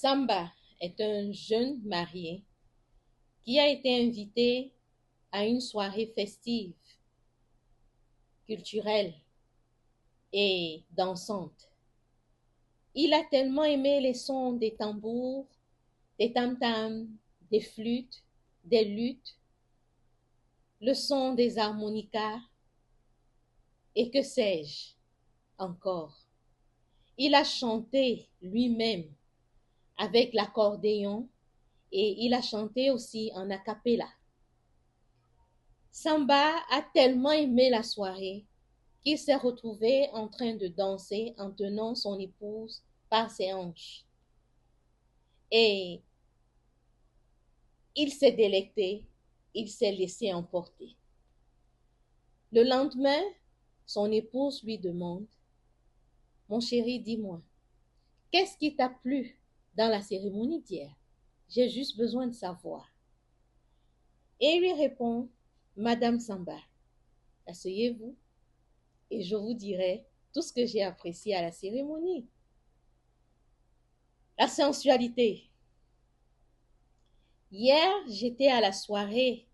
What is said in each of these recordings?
Samba est un jeune marié qui a été invité à une soirée festive, culturelle et dansante. Il a tellement aimé les sons des tambours, des tam-tams, des flûtes, des luttes, le son des harmonicas et que sais-je encore. Il a chanté lui-même avec l'accordéon et il a chanté aussi en a cappella. Samba a tellement aimé la soirée qu'il s'est retrouvé en train de danser en tenant son épouse par ses hanches. Et il s'est délecté, il s'est laissé emporter. Le lendemain, son épouse lui demande, mon chéri, dis-moi, qu'est-ce qui t'a plu dans la cérémonie d'hier? J'ai juste besoin de savoir. Et il lui répond, Madame Samba, asseyez-vous et je vous dirai tout ce que j'ai apprécié à la cérémonie. La sensualité. Hier, j'étais à la soirée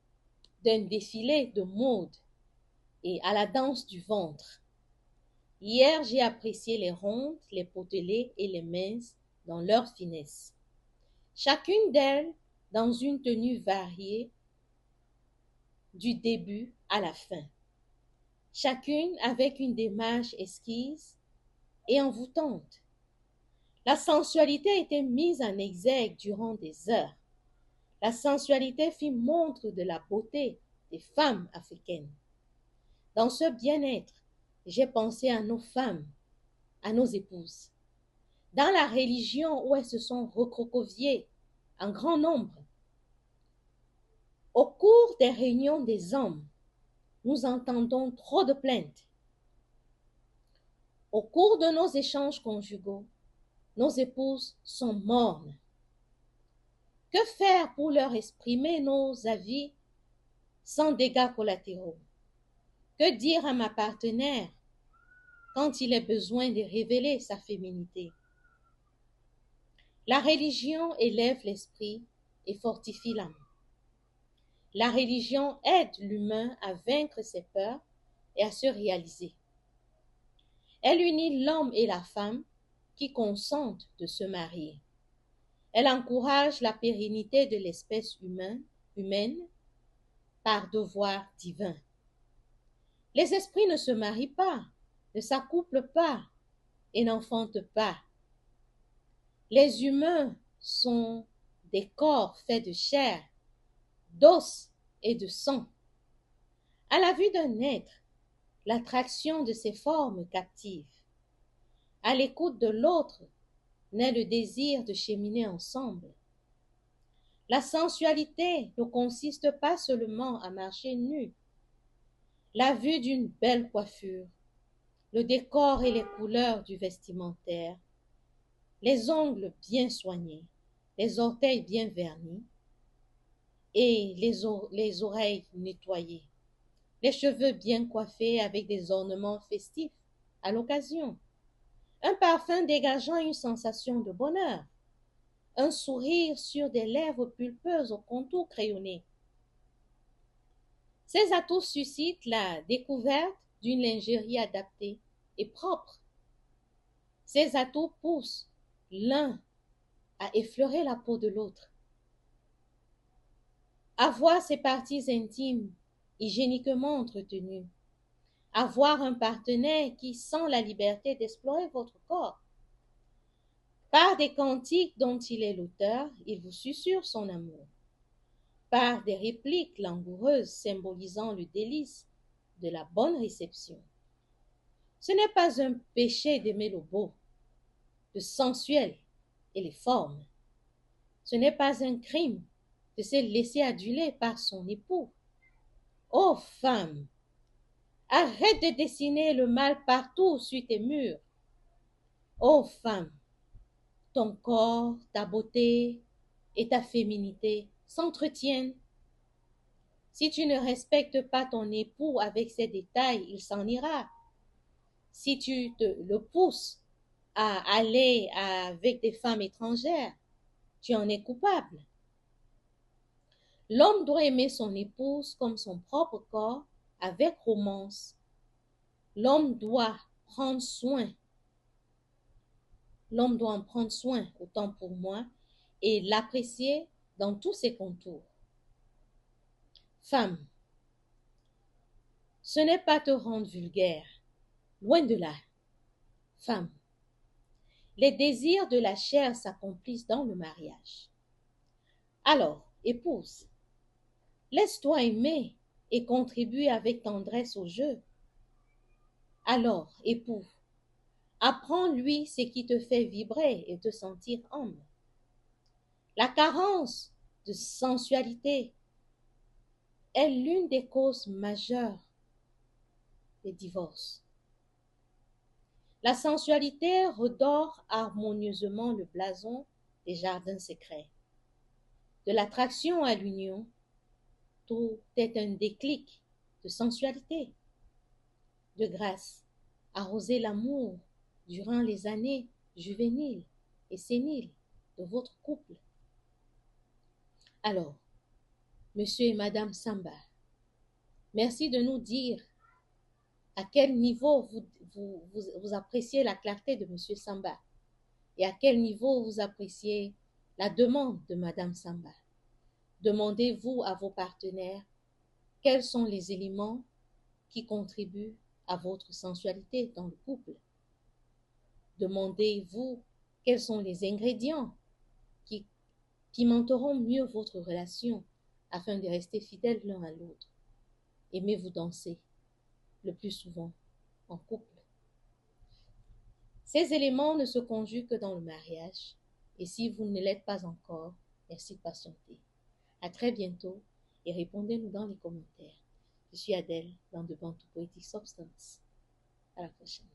d'un défilé de mode et à la danse du ventre. Hier, j'ai apprécié les rondes, les potelées et les minces dans leur finesse. Chacune d'elles dans une tenue variée du début à la fin. Chacune avec une démarche esquisse et envoûtante. La sensualité a été mise en exergue durant des heures. La sensualité fit montre de la beauté des femmes africaines. Dans ce bien-être, j'ai pensé à nos femmes, à nos épouses. Dans la religion où elles se sont recroquevillées en grand nombre, au cours des réunions des hommes, nous entendons trop de plaintes. Au cours de nos échanges conjugaux, nos épouses sont mornes. Que faire pour leur exprimer nos avis sans dégâts collatéraux? Que dire à ma partenaire quand il est besoin de révéler sa féminité? La religion élève l'esprit et fortifie l'âme. La religion aide l'humain à vaincre ses peurs et à se réaliser. Elle unit l'homme et la femme qui consentent de se marier. Elle encourage la pérennité de l'espèce humaine par devoir divin. Les esprits ne se marient pas, ne s'accouplent pas et n'enfantent pas. Les humains sont des corps faits de chair, d'os et de sang. À la vue d'un être, l'attraction de ses formes captive. À l'écoute de l'autre naît le désir de cheminer ensemble. La sensualité ne consiste pas seulement à marcher nu. La vue d'une belle coiffure, le décor et les couleurs du vestimentaire, les ongles bien soignés, les orteils bien vernis et les oreilles nettoyées, les cheveux bien coiffés avec des ornements festifs à l'occasion, un parfum dégageant une sensation de bonheur, un sourire sur des lèvres pulpeuses au contour crayonné. Ces atouts suscitent la découverte d'une lingerie adaptée et propre. Ces atouts poussent l'un à effleurer la peau de l'autre. Avoir ses parties intimes hygiéniquement entretenues. Avoir un partenaire qui sent la liberté d'explorer votre corps. Par des cantiques dont il est l'auteur, il vous susurre son amour. Par des répliques langoureuses symbolisant le délice de la bonne réception. Ce n'est pas un péché d'aimer le beau, le sensuel et les formes. Ce n'est pas un crime de se laisser aduler par son époux. Ô femme, arrête de dessiner le mal partout sur tes murs. Ô femme, ton corps, ta beauté et ta féminité s'entretiennent. Si tu ne respectes pas ton époux avec ses détails, il s'en ira. Si tu le pousses à aller avec des femmes étrangères, tu en es coupable. L'homme doit aimer son épouse comme son propre corps avec romance. L'homme doit prendre soin. L'homme doit en prendre soin, autant pour moi, et l'apprécier dans tous ses contours. Femme, ce n'est pas te rendre vulgaire, loin de là. Femme, les désirs de la chair s'accomplissent dans le mariage. Alors, épouse, laisse-toi aimer et contribue avec tendresse au jeu. Alors, époux, apprends-lui ce qui te fait vibrer et te sentir homme. La carence de sensualité est l'une des causes majeures des divorces. La sensualité redore harmonieusement le blason des jardins secrets. De l'attraction à l'union, tout est un déclic de sensualité. De grâce, arrosez l'amour durant les années juvéniles et séniles de votre couple. Alors, monsieur et madame Samba, merci de nous dire à quel niveau vous appréciez la clarté de monsieur Samba et à quel niveau vous appréciez la demande de madame Samba. Demandez-vous à vos partenaires quels sont les éléments qui contribuent à votre sensualité dans le couple. Demandez-vous quels sont les ingrédients qui pimenteront mieux votre relation afin de rester fidèles l'un à l'autre. Aimez-vous danser le plus souvent en couple. Ces éléments ne se conjuguent que dans le mariage et si vous ne l'êtes pas encore, merci de patienter. À très bientôt et répondez-nous dans les commentaires. Je suis Adèle dans The Bantu Poetic Substance. À la prochaine.